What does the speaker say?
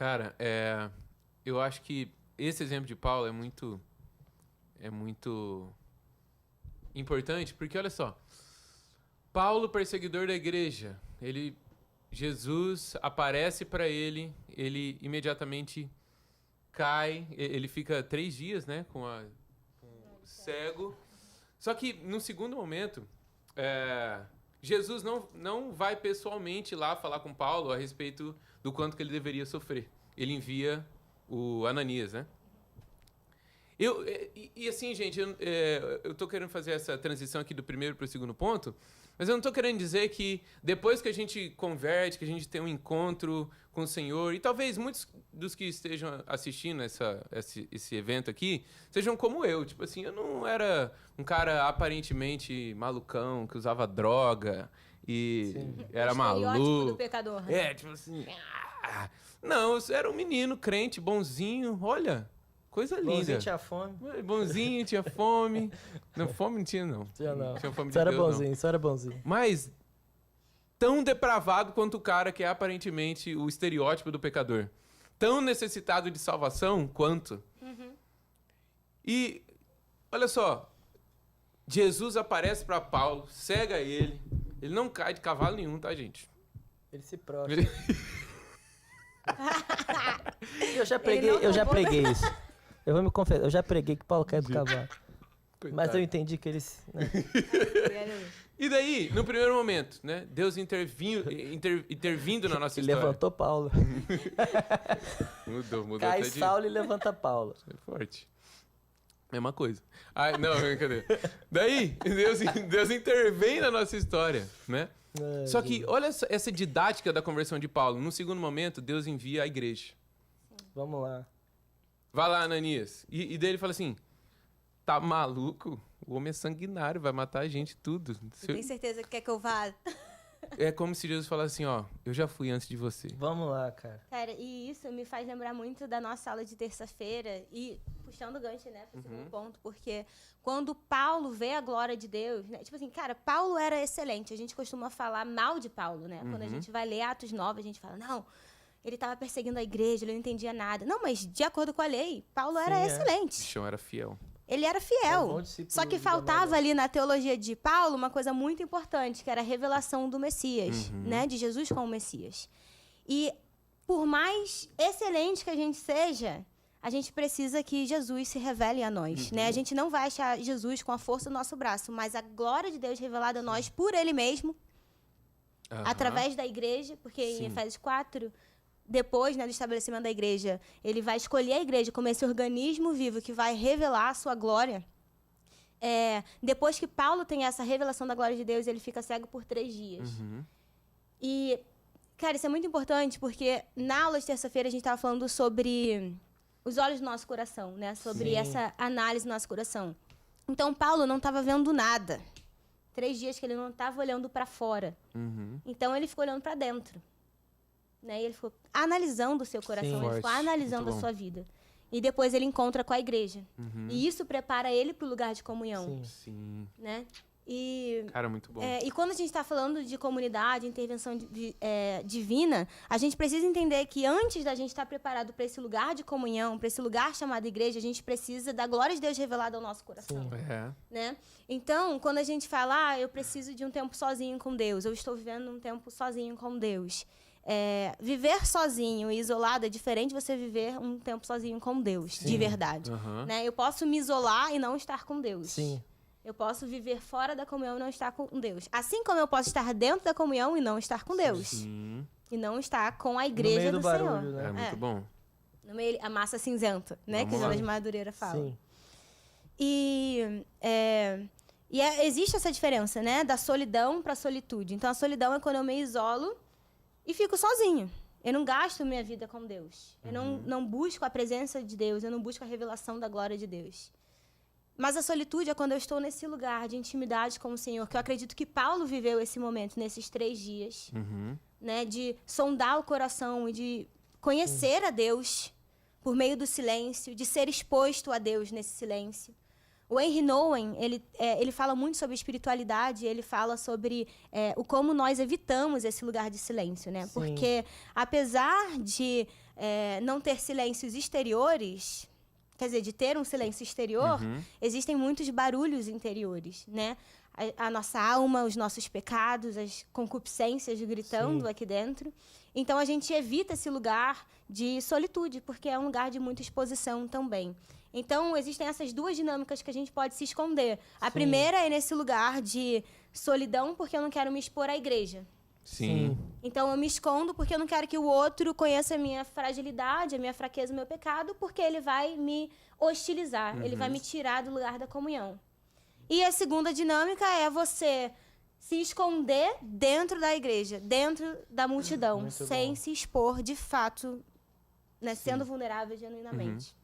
Cara, eu acho que esse exemplo de Paulo é muito importante, porque olha só, Paulo, perseguidor da igreja, Jesus aparece para ele imediatamente cai, ele fica 3 dias, né, com o cego. Só que no segundo momento, Jesus não vai pessoalmente lá falar com Paulo a respeito do quanto que ele deveria sofrer. Ele envia o Ananias, né? Assim, gente, eu tô querendo fazer essa transição aqui do primeiro para o segundo ponto, mas eu não tô querendo dizer que depois que a gente converte, que a gente tem um encontro com o Senhor, e talvez muitos dos que estejam assistindo esse evento aqui, sejam como eu. Tipo assim, eu não era um cara aparentemente malucão, que usava droga e era maluco. Do pecador. Tipo assim... Não, eu era um menino crente, bonzinho, olha... Coisa linda. Bonzinho tinha fome. Bonzinho, tinha fome. Não, fome não tinha, não. Tinha não. Tinha fome de Só era Deus, bonzinho, não. só era bonzinho. Mas tão depravado quanto o cara que é aparentemente o estereótipo do pecador. Tão necessitado de salvação quanto. Uhum. E, olha só. Jesus aparece para Paulo, cega ele. Ele não cai de cavalo nenhum, tá, gente? Ele se prostra. Eu já preguei isso. Eu vou me confessar, eu já preguei que Paulo cai do cavalo. Coitado. Mas eu entendi que eles... Né? E daí, no primeiro momento, né? Deus intervindo na nossa história. Levantou Paulo. Mudou Cai até de... Saulo e levanta Paulo. É forte. Mesma coisa. Não, brincadeira. Daí, Deus intervém na nossa história, né? Só que, olha essa didática da conversão de Paulo. No segundo momento, Deus envia a igreja. Vamos lá. Vai lá, Ananias. E daí ele fala assim, tá maluco? O homem é sanguinário, vai matar a gente tudo. Você tem certeza que quer que eu vá? É como se Jesus falasse assim, ó, eu já fui antes de você. Vamos lá, cara. Cara, e isso me faz lembrar muito da nossa aula de terça-feira e puxando o gancho, né, pro segundo ponto, porque quando Paulo vê a glória de Deus, né, tipo assim, cara, Paulo era excelente, a gente costuma falar mal de Paulo, né, quando a gente vai ler Atos 9, a gente fala, não, ele estava perseguindo a igreja, ele não entendia nada. Não, mas de acordo com a lei, Paulo era excelente. O bichão era fiel. Ele era fiel. Só que faltava ali na teologia de Paulo uma coisa muito importante, que era a revelação do Messias, né? De Jesus como Messias. E por mais excelente que a gente seja, a gente precisa que Jesus se revele a nós, né? A gente não vai achar Jesus com a força do nosso braço, mas a glória de Deus revelada a nós por Ele mesmo, através da igreja, porque em Efésios 4... Depois, né, do estabelecimento da igreja, ele vai escolher a igreja como esse organismo vivo que vai revelar a sua glória. Depois que Paulo tem essa revelação da glória de Deus, ele fica cego por 3 dias. E, cara, isso é muito importante, porque na aula de terça-feira a gente estava falando sobre os olhos do nosso coração, né? Sobre essa análise do nosso coração. Então, Paulo não estava vendo nada. 3 dias que ele não estava olhando para fora. Então, ele ficou olhando para dentro. Né? E ele ficou analisando o seu coração, ele ficou analisando a sua vida. E depois ele encontra com a igreja. E isso prepara ele para o lugar de comunhão. Sim. Né? E, cara, muito bom. E quando a gente está falando de comunidade, intervenção divina, a gente precisa entender que antes da gente estar preparado para esse lugar de comunhão, para esse lugar chamado igreja, a gente precisa da glória de Deus revelada ao nosso coração. Né? Então, quando a gente fala, eu preciso de um tempo sozinho com Deus, eu estou vivendo um tempo sozinho com Deus. Viver sozinho e isolado é diferente de você viver um tempo sozinho com Deus, de verdade. Né? Eu posso me isolar e não estar com Deus. Sim. Eu posso viver fora da comunhão e não estar com Deus. Assim como eu posso estar dentro da comunhão e não estar com Deus. Sim. E não estar com a igreja do barulho, Senhor. Né? É muito bom. No meio, a massa cinzenta, né? Vamos que lá. Jonas Madureira fala. Sim. Existe essa diferença, né? Da solidão para a solitude. Então, a solidão é quando eu me isolo e fico sozinho. Eu não gasto minha vida com Deus. Eu não busco a presença de Deus. Eu não busco a revelação da glória de Deus. Mas a solitude é quando eu estou nesse lugar de intimidade com o Senhor, que eu acredito que Paulo viveu esse momento, nesses 3 dias. Né? De sondar o coração e de conhecer a Deus por meio do silêncio, de ser exposto a Deus nesse silêncio. O Henry Nouwen, ele fala muito sobre espiritualidade, ele fala sobre como nós evitamos esse lugar de silêncio, né? Sim. Porque, apesar de não ter silêncios exteriores, quer dizer, de ter um silêncio exterior, existem muitos barulhos interiores, né? A nossa alma, os nossos pecados, as concupiscências gritando aqui dentro. Então, a gente evita esse lugar de solitude, porque é um lugar de muita exposição também. Então, existem essas duas dinâmicas que a gente pode se esconder. A primeira é nesse lugar de solidão, porque eu não quero me expor à igreja. Sim. Então, eu me escondo porque eu não quero que o outro conheça a minha fragilidade, a minha fraqueza, o meu pecado, porque ele vai me hostilizar, ele vai me tirar do lugar da comunhão. E a segunda dinâmica é você se esconder dentro da igreja, dentro da multidão, sem se expor de fato, né, sendo vulnerável genuinamente.